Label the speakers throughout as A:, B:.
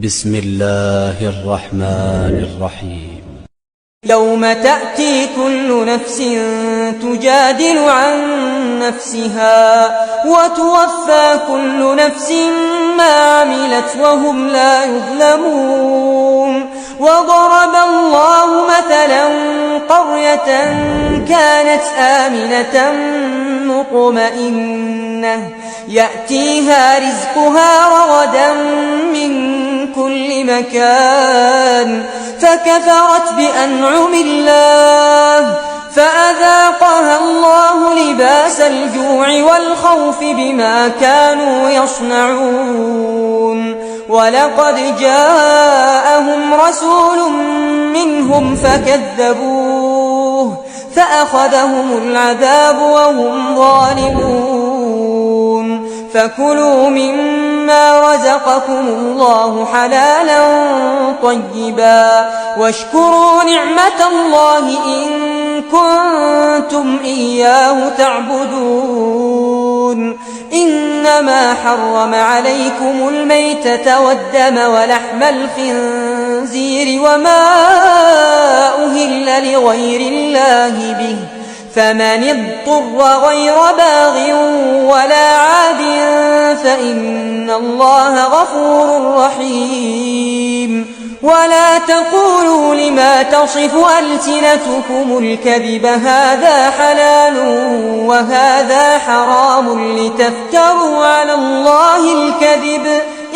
A: بسم الله الرحمن الرحيم.
B: يوم تأتي كل نفس تجادل عن نفسها وتوفى كل نفس ما عملت وهم لا يظلمون. وضرب الله مثلا قرية كانت آمنة مطمئنة يأتيها رزقها رغدا من كل مكان فكفرت بأنعم الله فأذاقها الله لباس الجوع والخوف بما كانوا يصنعون. ولقد جاءهم رسول منهم فكذبوه فأخذهم العذاب وهم ظالمون. فكلوا مما رزقكم الله حلالا طيبا واشكروا نعمة الله إن كنتم إياه تعبدون. إنما حرم عليكم الميتة والدم ولحم الخنزير وما أهل لغير الله به فمن اضطر غير باغ ولا عاد فإن الله غفور رحيم. ولا تقولوا لما تصف ألسنتكم الكذب هذا حلال وهذا حرام لتفتروا على الله الكذب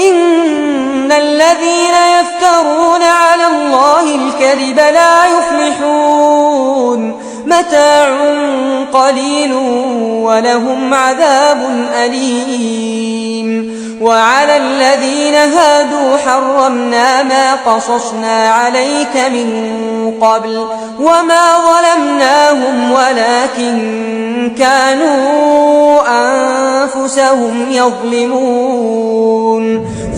B: إن الذين يفترون على الله الكذب لا يفلحون. متاع قليل ولهم عذاب أليم. وعلى الذين هادوا حرمنا ما قصصنا عليك من قبل وما ظلمناهم ولكن كانوا أنفسهم يظلمون.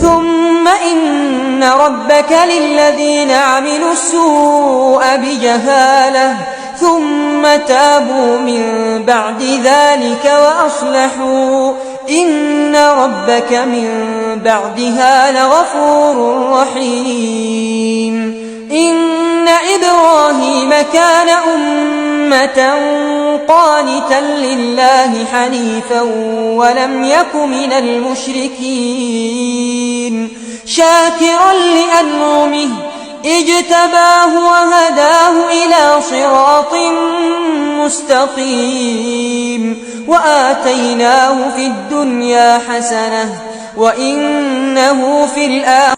B: ثم إن ربك للذين عملوا السوء بجهالة ثم تابوا من بعد ذلك وأصلحوا إن ربك من بعدها لغفور رحيم. إن إبراهيم كان أمة قانتا لله حنيفا ولم يك من المشركين شاكرا لأنعمه اجتباه وهداه إلى صراط مستقيم. وآتيناه في الدنيا حسنة وإنه في الآخرة